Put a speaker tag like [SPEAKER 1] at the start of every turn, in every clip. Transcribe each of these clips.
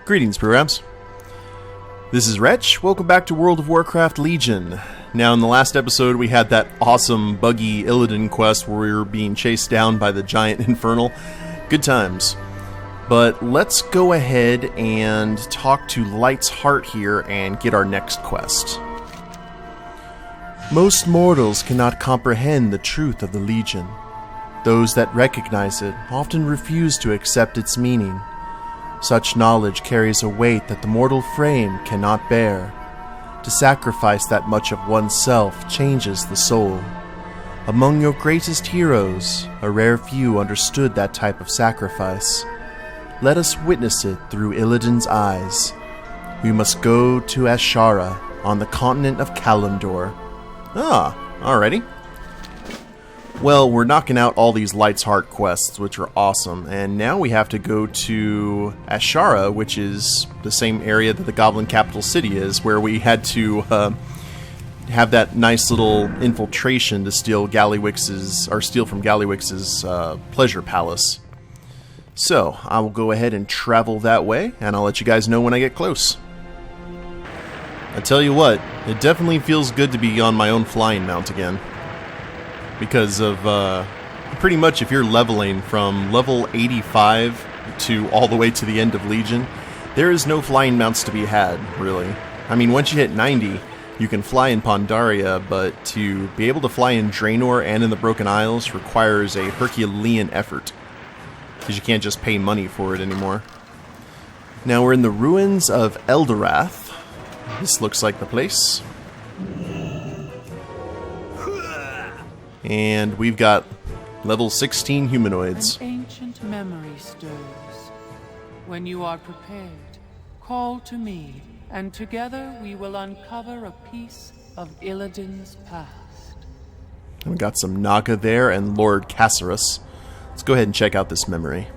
[SPEAKER 1] Greetings, programs. This is Wretch. Welcome back to World of Warcraft Legion. Now, in the last episode, we had that awesome, buggy Illidan quest where we were being chased down by the giant Infernal. Good times. But let's go ahead and talk to Light's Heart here and get our next quest. Most mortals cannot comprehend the truth of the Legion. Those that recognize it often refuse to accept its meaning. Such knowledge carries a weight that the mortal frame cannot bear. To sacrifice that much of oneself changes the soul. Among your greatest heroes, a rare few understood that type of sacrifice. Let us witness it through Illidan's eyes. We must go to Ashara on the continent of Kalimdor. Ah, alrighty. Well, we're knocking out all these Light's Heart quests, which are awesome, and now we have to go to Ashara, which is the same area that the Goblin capital city is, where we had to have that nice little infiltration to steal steal from Gallywix's pleasure palace. So, I will go ahead and travel that way, and I'll let you guys know when I get close. I tell you what, it definitely feels good to be on my own flying mount again. Because of, pretty much if you're leveling from level 85 to all the way to the end of Legion, there is no flying mounts to be had, really. I mean, once you hit 90, you can fly in Pandaria, but to be able to fly in Draenor and in the Broken Isles requires a Herculean effort. Because you can't just pay money for it anymore. Now we're in the ruins of Eldorath. This looks like the place. And we've got level 16 humanoids.
[SPEAKER 2] An ancient memory stirs. When you are prepared, call to me, and together we will uncover a piece of Illidan's past.
[SPEAKER 1] And we got some Naga there and Lord Cassarus. Let's go ahead and check out this memory.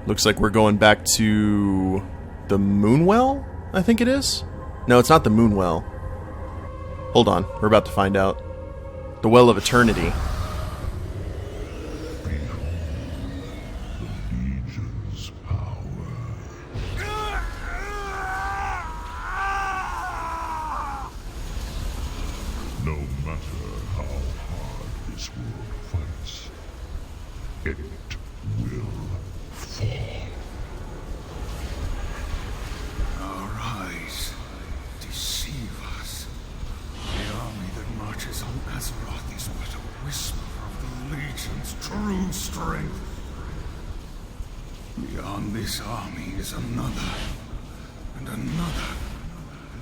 [SPEAKER 1] Looks like we're going back to the Moonwell, I think it is? No, it's not the Moonwell. Hold on, we're about to find out. The Well of Eternity.
[SPEAKER 3] Legion's power. No matter how hard this world fights, it will fall.
[SPEAKER 4] Our eyes deceive us. The army that marches on Azeroth is but a whisper of the Legion's true strength. Beyond this army is another, and another,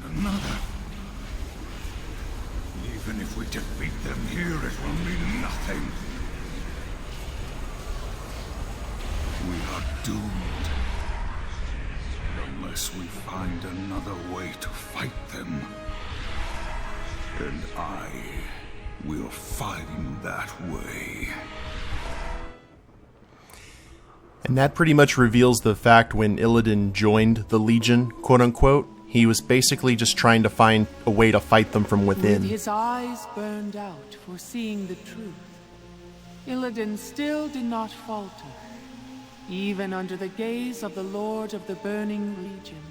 [SPEAKER 4] and another. Even if we defeat them here, it will mean nothing. We are doomed. Unless we find another way to fight them. And I will find that way.
[SPEAKER 1] And that pretty much reveals the fact when Illidan joined the Legion, quote-unquote, he was basically just trying to find a way to fight them from within.
[SPEAKER 2] With his eyes burned out for seeing the truth, Illidan still did not falter. Even under the gaze of the Lord of the Burning Legion,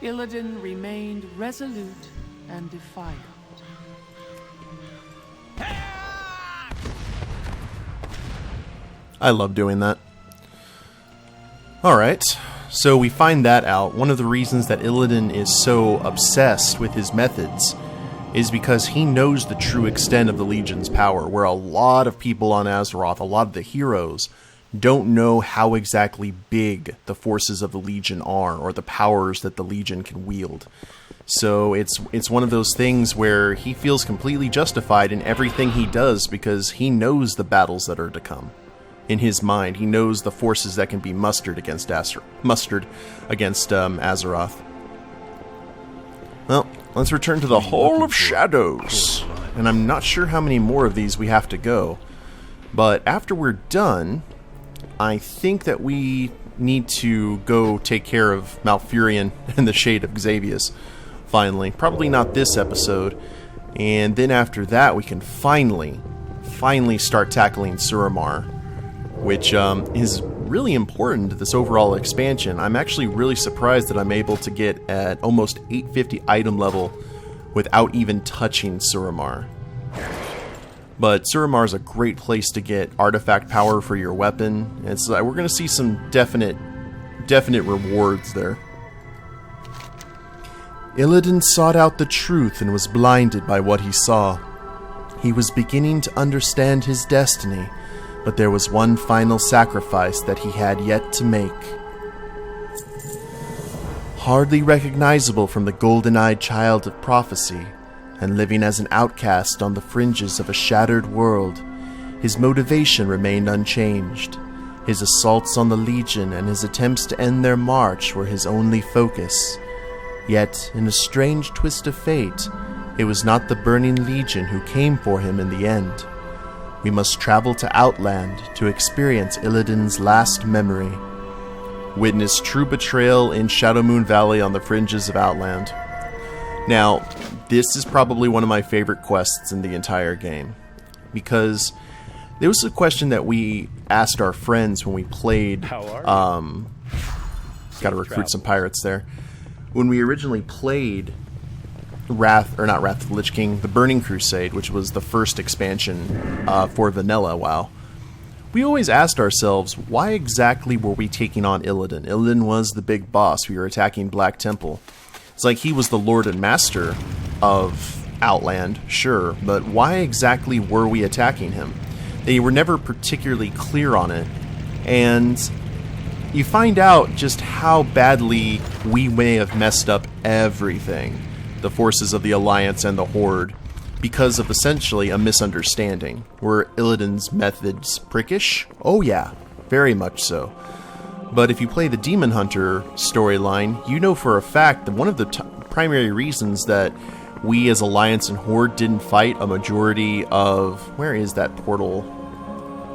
[SPEAKER 2] Illidan remained resolute and defiant.
[SPEAKER 1] I love doing that. Alright, so we find that out. One of the reasons that Illidan is so obsessed with his methods is because he knows the true extent of the Legion's power, where a lot of people on Azeroth, a lot of the heroes, don't know how exactly big the forces of the Legion are, or the powers that the Legion can wield. So it's one of those things where he feels completely justified in everything he does because he knows the battles that are to come. In his mind, he knows the forces that can be mustered against Azeroth. Well, let's return to the Hall of Shadows. And I'm not sure how many more of these we have to go. But after we're done, I think that we need to go take care of Malfurion and the Shade of Xavius. Finally. Probably not this episode. And then after that, we can finally start tackling Suramar. which is really important to this overall expansion. I'm actually really surprised that I'm able to get at almost 850 item level without even touching Suramar. But Suramar is a great place to get artifact power for your weapon, and so we're going to see some definite rewards there. Illidan sought out the truth and was blinded by what he saw. He was beginning to understand his destiny, but there was one final sacrifice that he had yet to make. Hardly recognizable from the golden-eyed child of prophecy, and living as an outcast on the fringes of a shattered world, his motivation remained unchanged. His assaults on the Legion and his attempts to end their march were his only focus. Yet, in a strange twist of fate, it was not the Burning Legion who came for him in the end. We must travel to Outland to experience Illidan's last memory. Witness true betrayal in Shadowmoon Valley on the fringes of Outland. Now, this is probably one of my favorite quests in the entire game, because there was a question that we asked our friends when we played. Got to recruit some pirates there. When we originally played Wrath of the Lich King, the Burning Crusade, which was the first expansion for vanilla WoW, we always asked ourselves, why exactly were we taking on Illidan? Illidan was the big boss. We were attacking Black Temple. It's like he was the Lord and Master of Outland, sure, but why exactly were we attacking him? They were never particularly clear on it, and you find out just how badly we may have messed up everything, the forces of the Alliance and the Horde, because of essentially a misunderstanding. Were Illidan's methods prickish? Oh yeah, very much so. But if you play the Demon Hunter storyline, you know for a fact that one of the primary reasons that we as Alliance and Horde didn't fight a majority of... Where is that portal?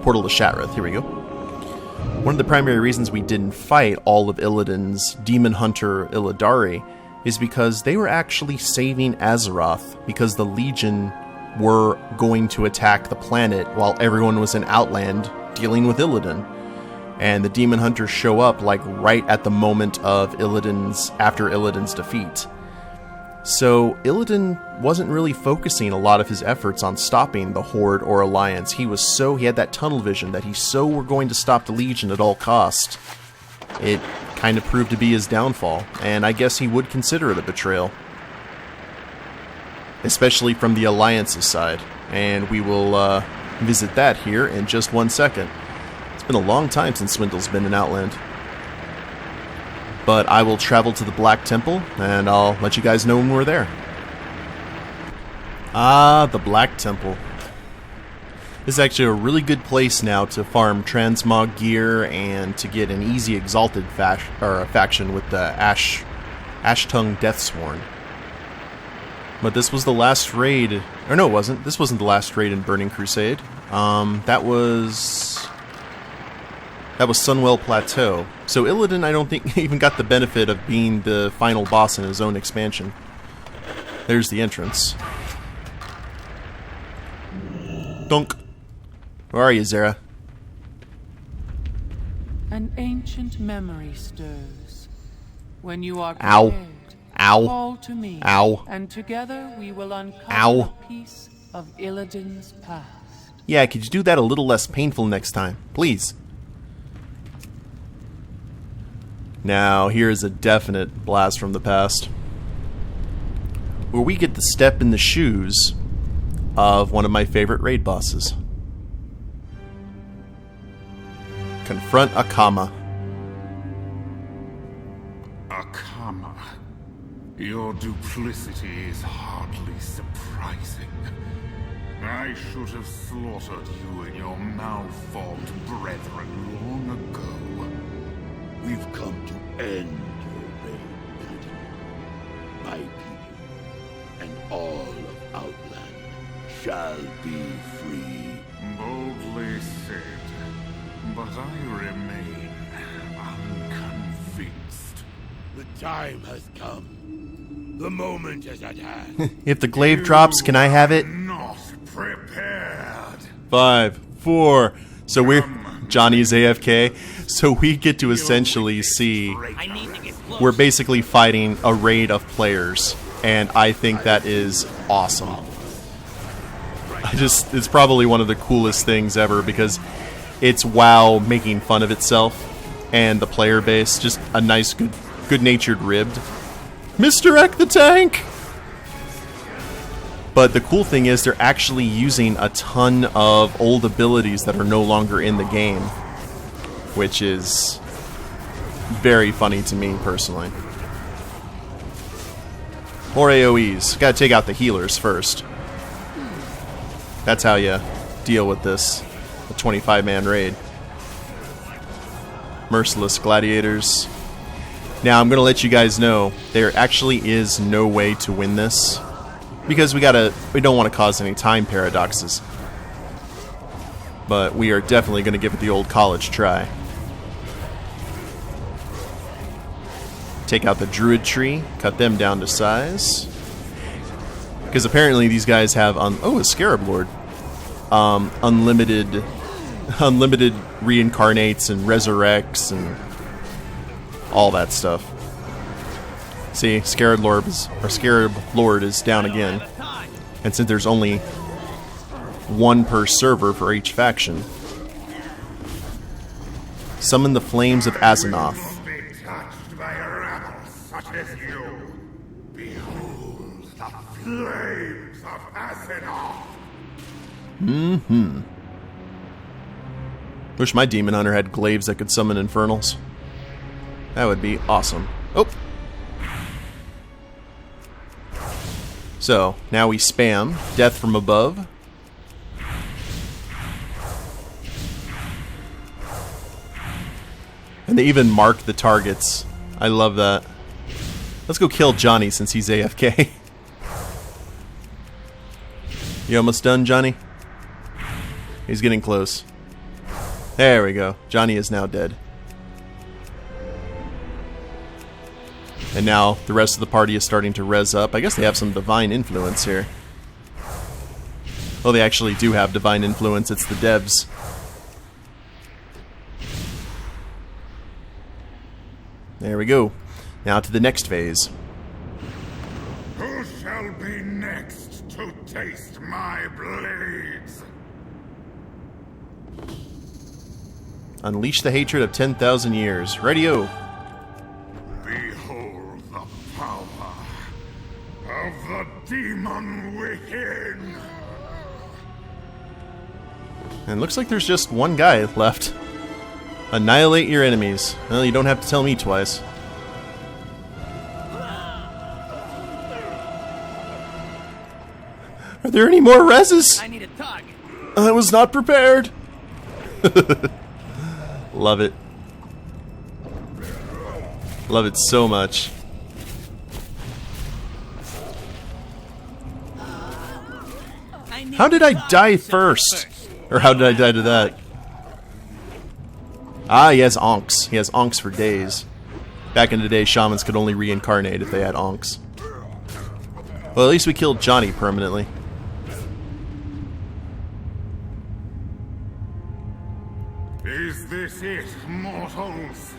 [SPEAKER 1] Portal to Shatrith, here we go. One of the primary reasons we didn't fight all of Illidan's Demon Hunter Illidari is because they were actually saving Azeroth, because the Legion were going to attack the planet while everyone was in Outland dealing with Illidan. And the Demon Hunters show up like right at the moment of after Illidan's defeat. So Illidan wasn't really focusing a lot of his efforts on stopping the Horde or Alliance. He had that tunnel vision that we're going to stop the Legion at all cost. It kind of proved to be his downfall, and I guess he would consider it a betrayal. Especially from the Alliance's side. And we will visit that here in just 1 second. It's been a long time since Swindle's been in Outland. But I will travel to the Black Temple, and I'll let you guys know when we're there. Ah, the Black Temple. This is actually a really good place now to farm transmog gear and to get an easy Exalted faction with the Ash Tongue Deathsworn. But this was the last raid... Or no, it wasn't. This wasn't the last raid in Burning Crusade. That was Sunwell Plateau. So Illidan, I don't think, even got the benefit of being the final boss in his own expansion. There's the entrance. Dunk. Where are you, Zera?
[SPEAKER 2] An ancient memory stirs. When you are
[SPEAKER 1] Ow.
[SPEAKER 2] prepared,
[SPEAKER 1] Ow.
[SPEAKER 2] call to me,
[SPEAKER 1] Ow.
[SPEAKER 2] and together we will uncover
[SPEAKER 1] Ow.
[SPEAKER 2] a piece of Illidan's past.
[SPEAKER 1] Yeah, could you do that a little less painful next time? Please. Now, here is a definite blast from the past, where we get to step in the shoes of one of my favorite raid bosses. Confront Akama.
[SPEAKER 4] Akama, your duplicity is hardly surprising. I should have slaughtered you and your malformed brethren long ago.
[SPEAKER 5] We've come to end your reign, Illidan. My people and all of Outland shall be free.
[SPEAKER 4] Boldly said, but I remain unconvinced.
[SPEAKER 5] The time has come. The moment is at hand.
[SPEAKER 1] If the glaive drops, can I have it?
[SPEAKER 4] Not prepared.
[SPEAKER 1] 5, 4. So we're Johnny's AFK, so we get to essentially see we're basically fighting a raid of players, and I think that is awesome. It's probably one of the coolest things ever because it's WoW making fun of itself and the player base, just a nice, good-natured ribbed. Misdirect the tank! But the cool thing is they're actually using a ton of old abilities that are no longer in the game, which is very funny to me personally. More AoEs. Gotta take out the healers first. That's how you deal with this. A 25-man raid. Merciless gladiators. Now I'm gonna let you guys know there actually is no way to win this because we don't want to cause any time paradoxes. But we are definitely gonna give it the old college try. Take out the druid tree, cut them down to size. Because apparently these guys have a Scarab Lord. Unlimited reincarnates and resurrects and all that stuff. See, Scarab Lord is down again. And since there's only one per server for each faction. Summon the flames of Azeroth.
[SPEAKER 4] Flames of Azeroth.
[SPEAKER 1] Wish my demon hunter had glaives that could summon infernals. That would be awesome. Oh! So, now we spam Death from Above. And they even mark the targets. I love that. Let's go kill Johnny since he's AFK. You almost done, Johnny? He's getting close. There we go. Johnny is now dead. And now the rest of the party is starting to res up. I guess they have some divine influence here. Oh, they actually do have divine influence. It's the devs. There we go. Now to the next phase.
[SPEAKER 4] Who shall be next to taste my blades?
[SPEAKER 1] Unleash the hatred of 10,000 years. Radio.
[SPEAKER 4] Behold the power of the demon within.
[SPEAKER 1] And looks like there's just one guy left. Annihilate your enemies. Well, you don't have to tell me twice. Are there any more reses?
[SPEAKER 6] I need a target.
[SPEAKER 1] I was not prepared. Love it. Love it so much. How did I die first? Or how did I die to that? Ah, he has onks. He has onks for days. Back in the day, shamans could only reincarnate if they had onks. Well, at least we killed Johnny permanently.
[SPEAKER 4] Is this it, mortals?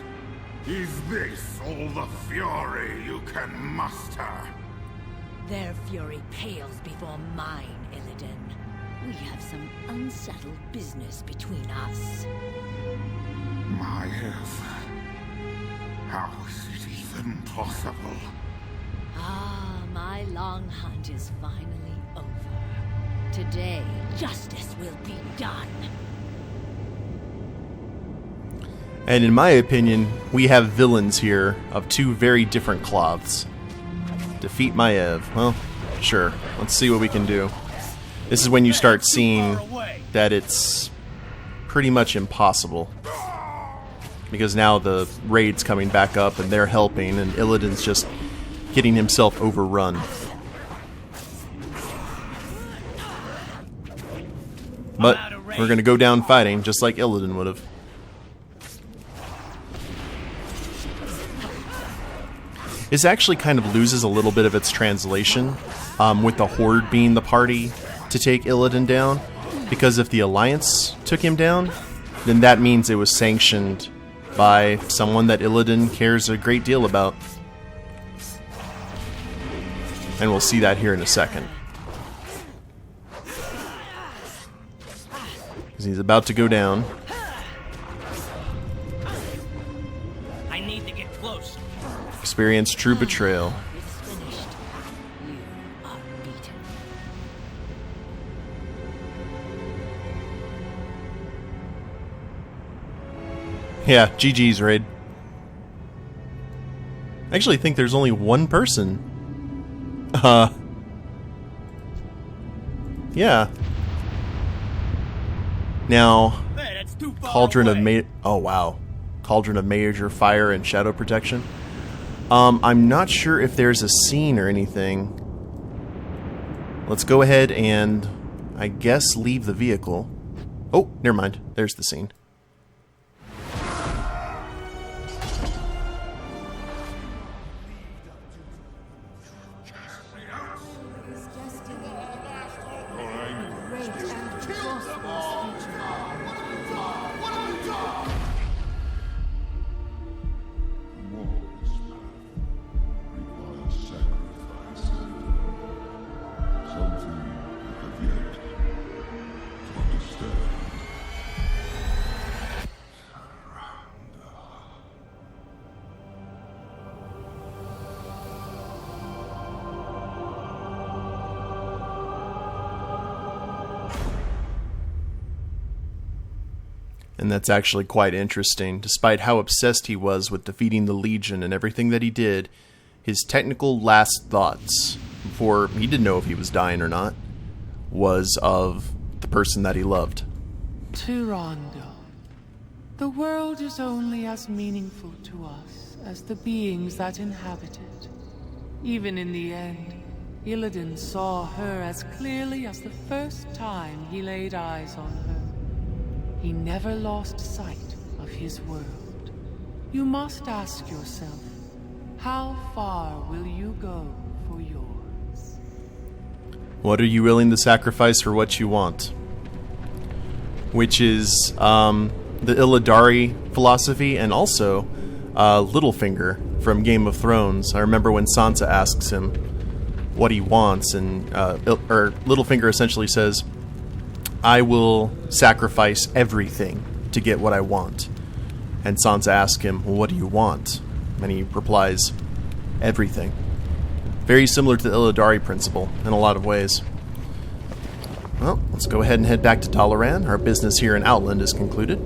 [SPEAKER 4] Is this all the fury you can muster?
[SPEAKER 7] Their fury pales before mine, Illidan. We have some unsettled business between us.
[SPEAKER 4] Maiev, how is it even possible?
[SPEAKER 7] Ah, my long hunt is finally over. Today, justice will be done.
[SPEAKER 1] And in my opinion, we have villains here of two very different cloths. Defeat Maiev. Well, sure. Let's see what we can do. This is when you start seeing that it's pretty much impossible. Because now the raid's coming back up and they're helping and Illidan's just getting himself overrun. But we're going to go down fighting just like Illidan would have. This actually kind of loses a little bit of its translation with the Horde being the party to take Illidan down. Because if the Alliance took him down, then that means it was sanctioned by someone that Illidan cares a great deal about. And we'll see that here in a second. Because he's about to go down.
[SPEAKER 6] I need to get close.
[SPEAKER 1] Experience true betrayal.
[SPEAKER 7] It's finished. You are beaten.
[SPEAKER 1] Yeah, GG's, Raid. I actually think there's only one person. Yeah. Now,
[SPEAKER 6] Hey, that's too far
[SPEAKER 1] Cauldron
[SPEAKER 6] away.
[SPEAKER 1] of oh wow, Cauldron of Major Fire and Shadow Protection. I'm not sure if there's a scene or anything. Let's go ahead and, I guess, leave the vehicle. Oh, never mind. There's the scene. And that's actually quite interesting. Despite how obsessed he was with defeating the Legion and everything that he did, his technical last thoughts, before he didn't know if he was dying or not, was of the person that he loved.
[SPEAKER 2] Tyrondo. The world is only as meaningful to us as the beings that inhabit it. Even in the end, Illidan saw her as clearly as the first time he laid eyes on her. He never lost sight of his world. You must ask yourself, how far will you go for yours?
[SPEAKER 1] What are you willing to sacrifice for what you want? Which is the Illidari philosophy, and also Littlefinger from Game of Thrones. I remember when Sansa asks him what he wants, and Littlefinger essentially says, I will sacrifice everything to get what I want. And Sansa asks him, well, what do you want? And he replies, everything. Very similar to the Illidari principle in a lot of ways. Well, let's go ahead and head back to Dalaran. Our business here in Outland is concluded.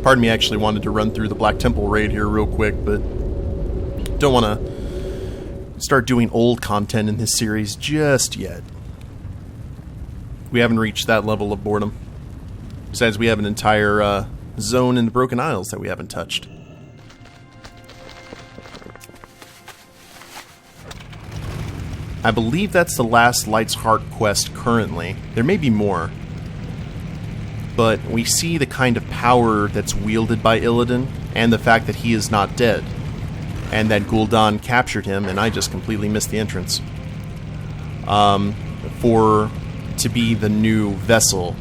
[SPEAKER 1] Pardon me, I actually wanted to run through the Black Temple raid here real quick, but don't want to start doing old content in this series just yet. We haven't reached that level of boredom. Besides, we have an entire zone in the Broken Isles that we haven't touched. I believe that's the last Light's Heart quest currently. There may be more. But we see the kind of power that's wielded by Illidan, and the fact that he is not dead. And that Gul'dan captured him, and I just completely missed the entrance. To be the new vessel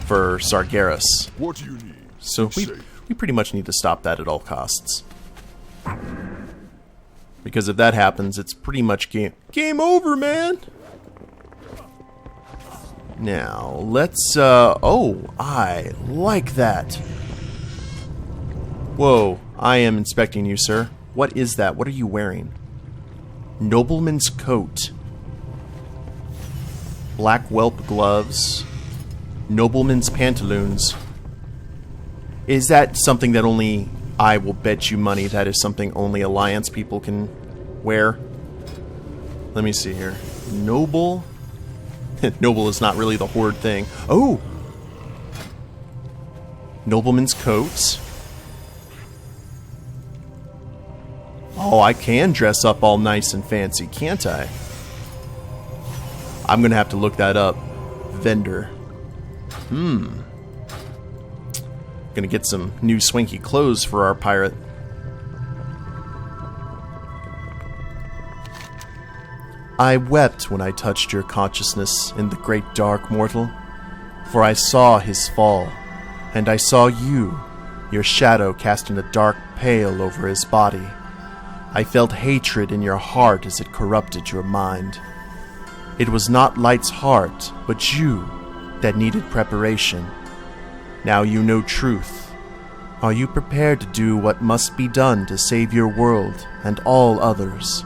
[SPEAKER 1] for Sargeras.
[SPEAKER 3] What do you need?
[SPEAKER 1] So we pretty much need to stop that at all costs. Because if that happens, it's pretty much game over, man! Now, let's, oh, I like that. Whoa, I am inspecting you, sir. What is that? What are you wearing? Nobleman's coat. Black whelp gloves. Nobleman's pantaloons. Is that something that only... I will bet you money that is something only Alliance people can wear? Let me see here. Noble... Noble is not really the Horde thing. Oh! Nobleman's coats. Oh, I can dress up all nice and fancy, can't I? I'm gonna have to look that up. Vendor. Gonna get some new swanky clothes for our pirate. I wept when I touched your consciousness in the great dark, mortal, for I saw his fall and I saw you, your shadow casting a dark pale over his body. I felt hatred in your heart as it corrupted your mind. It was not Light's heart, but you, that needed preparation. Now you know truth. Are you prepared to do what must be done to save your world and all others?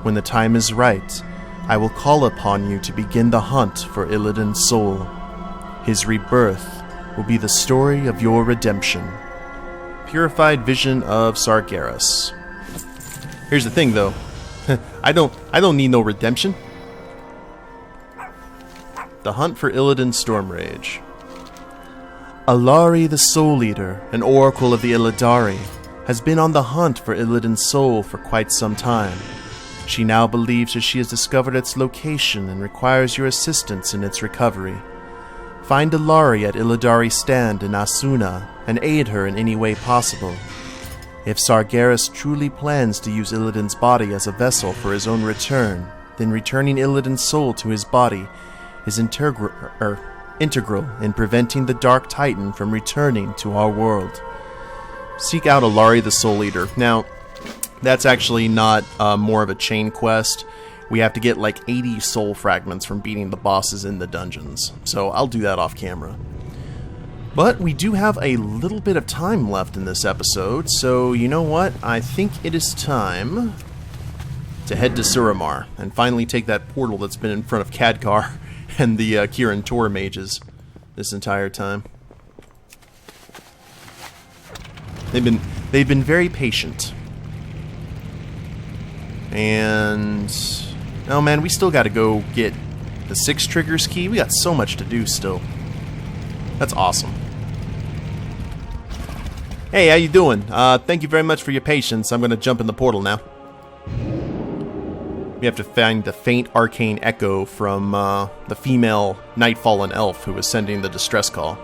[SPEAKER 1] When the time is right, I will call upon you to begin the hunt for Illidan's soul. His rebirth will be the story of your redemption. Purified vision of Sargeras. Here's the thing, though. I don't need no redemption. The hunt for Illidan's Stormrage. Alari the Soul Eater, an oracle of the Illidari, has been on the hunt for Illidan's soul for quite some time. She now believes that she has discovered its location and requires your assistance in its recovery. Find Alari at Illidari Stand in Asuna and aid her in any way possible. If Sargeras truly plans to use Illidan's body as a vessel for his own return, then returning Illidan's soul to his body is integral in preventing the Dark Titan from returning to our world. Seek out Alari the Soul Eater. Now, that's actually not more of a chain quest. We have to get like 80 soul fragments from beating the bosses in the dungeons. So I'll do that off camera. But we do have a little bit of time left in this episode, so you know what? I think it is time to head to Suramar and finally take that portal that's been in front of Khadgar and the Kirin Tor mages this entire time. They've been very patient. And oh man, we still got to go get the 6 triggers key. We got so much to do still. That's awesome. Hey, how you doing? Thank you very much for your patience. I'm going to jump in the portal now. We have to find the faint arcane echo from the female Nightfallen elf who was sending the distress call.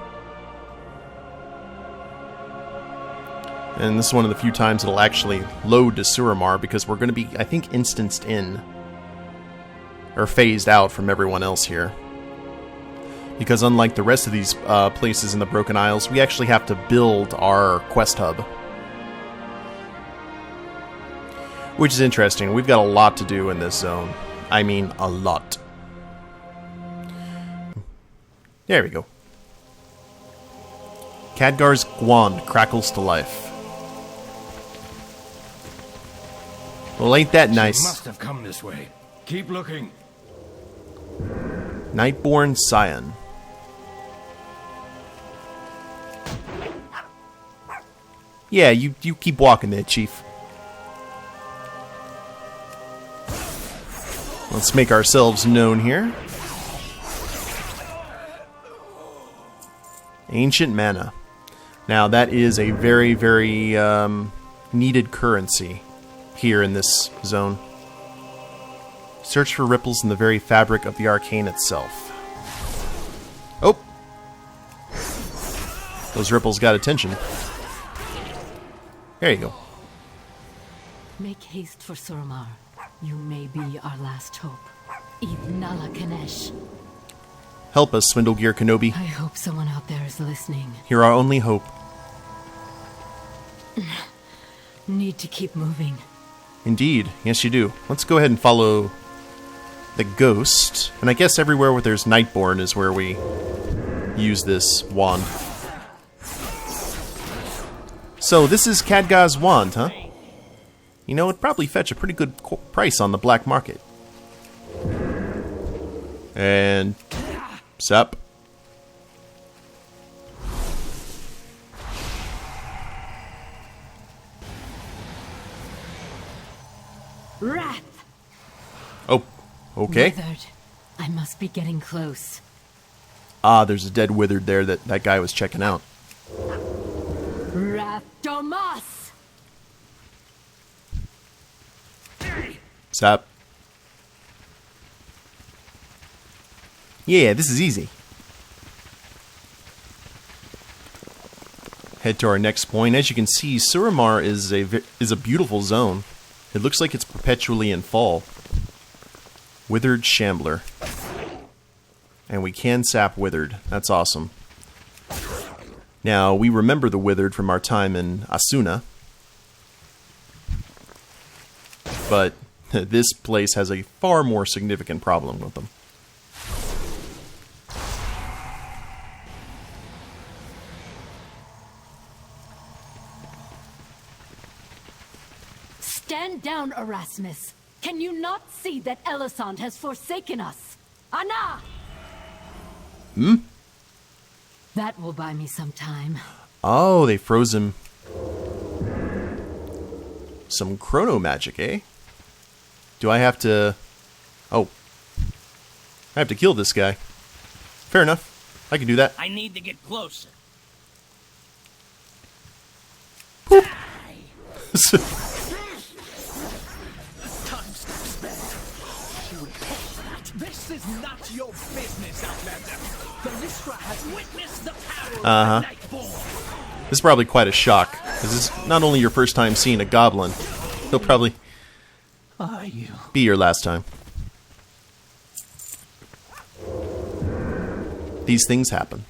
[SPEAKER 1] And this is one of the few times it'll actually load to Suramar because we're going to be, I think, instanced in. Or phased out from everyone else here. Because unlike the rest of these places in the Broken Isles, we actually have to build our quest hub. Which is interesting. We've got a lot to do in this zone. I mean, a lot. There we go. Khadgar's wand crackles to life. Well, ain't that nice?
[SPEAKER 5] She must have come this way. Keep looking.
[SPEAKER 1] Nightborn Scion. Yeah, you keep walking there, Chief. Let's make ourselves known here. Ancient Mana. Now, that is a very, very needed currency here in this zone. Search for ripples in the very fabric of the arcane itself. Oh! Those ripples got attention. There you go.
[SPEAKER 7] Make haste for Suramar. You may be our last hope. Ibnala Kanesh.
[SPEAKER 1] Help us, Swindlegear Kenobi.
[SPEAKER 7] I hope someone out there is listening.
[SPEAKER 1] You're our only hope.
[SPEAKER 7] Need to keep moving.
[SPEAKER 1] Indeed. Yes, you do. Let's go ahead and follow the ghost. And I guess everywhere where there's Nightborn is where we use this wand. So, this is Khadgar's wand, huh? You know, it'd probably fetch a pretty good price on the black market. And... sup.
[SPEAKER 7] Wrath!
[SPEAKER 1] Oh, okay.
[SPEAKER 7] Withered. I must be getting close.
[SPEAKER 1] Ah, there's a dead withered there that guy was checking out.
[SPEAKER 7] Wrath Domas!
[SPEAKER 1] Sup. Yeah, this is easy. Head to our next point. As you can see, Suramar is a beautiful zone. It looks like it's perpetually in fall. Withered Shambler. And we can sap Withered. That's awesome. Now, we remember the Withered from our time in Asuna, but this place has a far more significant problem with them.
[SPEAKER 7] Stand down, Erasmus. Can you not see that Elisand has forsaken us? Anna! That will buy me some time.
[SPEAKER 1] Oh, they froze him. Some chrono magic, eh? Do I have to... Oh. I have to kill this guy. Fair enough. I can do that.
[SPEAKER 6] I need to get closer.
[SPEAKER 5] This is not your business, Outlander. The Lystra has witnessed the power of the Nightborn.
[SPEAKER 1] This is probably quite a shock, because this is not only your first time seeing a goblin, he'll probably be your last time. These things happen.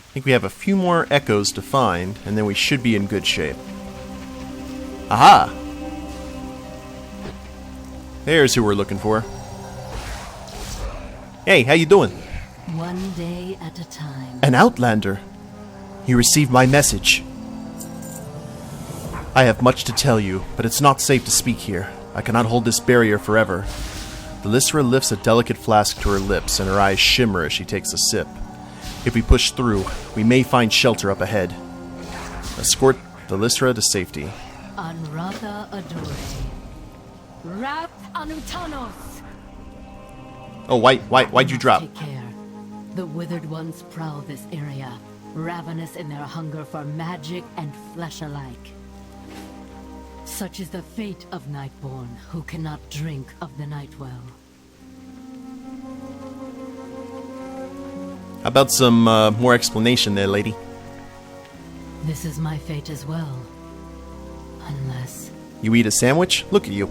[SPEAKER 1] I think we have a few more echoes to find, and then we should be in good shape. Aha! There's who we're looking for. Hey, how you doing?
[SPEAKER 7] One day at a time.
[SPEAKER 1] An Outlander. You received my message. I have much to tell you, but it's not safe to speak here. I cannot hold this barrier forever. The Lystra lifts a delicate flask to her lips, and her eyes shimmer as she takes a sip. If we push through, we may find shelter up ahead. Escort the Lystra to safety.
[SPEAKER 7] Anratha Adore. Wrath Anutanos.
[SPEAKER 1] Oh, why'd you drop?
[SPEAKER 7] Take care. The Withered Ones prowl this area, ravenous in their hunger for magic and flesh alike. Such is the fate of Nightborn, who cannot drink of the Nightwell.
[SPEAKER 1] How about some more explanation there, lady?
[SPEAKER 7] This is my fate as well. Unless...
[SPEAKER 1] You eat a sandwich? Look at you.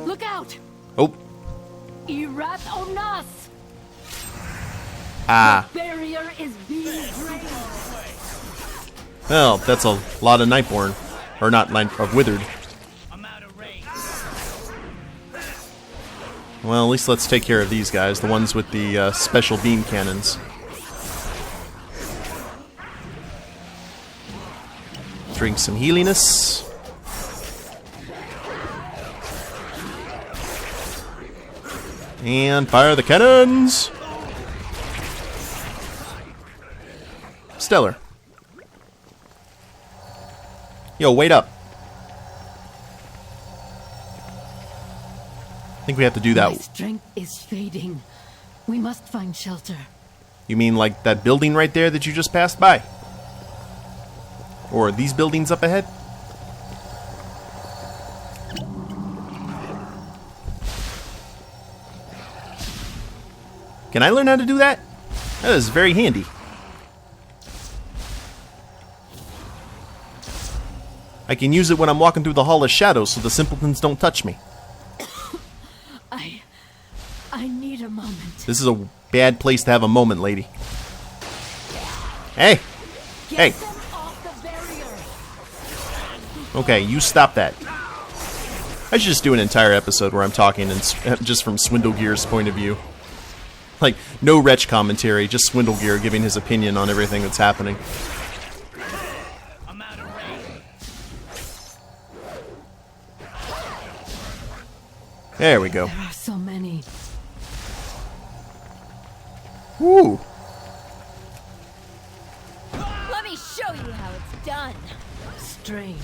[SPEAKER 7] Look out!
[SPEAKER 1] Oh.
[SPEAKER 7] Irat Onas!
[SPEAKER 1] Ah.
[SPEAKER 7] The barrier is being drained.
[SPEAKER 1] Well, that's a lot of Nightborn. Or not, of Withered.
[SPEAKER 6] I'm out of range.
[SPEAKER 1] Well, at least let's take care of these guys, the ones with the special beam cannons. Drink some healiness. And fire the cannons! Stellar. Yo, wait up. I think we have to do
[SPEAKER 7] My
[SPEAKER 1] that.
[SPEAKER 7] strength is fading. We must find shelter.
[SPEAKER 1] You mean like that building right there that you just passed by? Or these buildings up ahead? Can I learn how to do that? That is very handy. I can use it when I'm walking through the Hall of Shadows so the simpletons don't touch me.
[SPEAKER 7] I need a moment.
[SPEAKER 1] This is a bad place to have a moment, lady. Hey! Hey!
[SPEAKER 7] Get them off the barrier.
[SPEAKER 1] Okay, you stop that. I should just do an entire episode where I'm talking just from Swindlegear's point of view. Like, no Wretch commentary, just Swindlegear giving his opinion on everything that's happening.
[SPEAKER 6] I'm out of range.
[SPEAKER 1] There we go.
[SPEAKER 7] There are so many.
[SPEAKER 1] Woo!
[SPEAKER 7] Let me show you how it's done. Strange.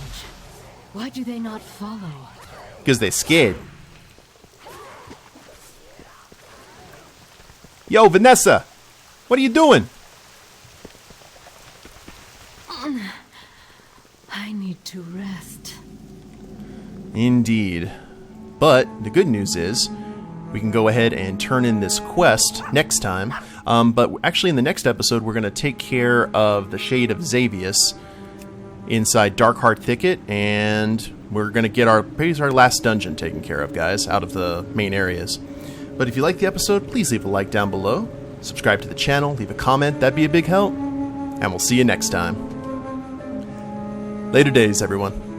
[SPEAKER 7] Why do they not follow?
[SPEAKER 1] Because they're scared. Yo, Vanessa! What are you doing?
[SPEAKER 7] I need to rest.
[SPEAKER 1] Indeed. But the good news is, we can go ahead and turn in this quest next time. But actually in the next episode, we're going to take care of the Shade of Xavius inside Darkheart Thicket, and we're going to get our last dungeon taken care of, guys, out of the main areas. But if you like the episode, please leave a like down below. subscribe to the channel, leave a comment, that'd be a big help. And we'll see you next time. Later days, everyone.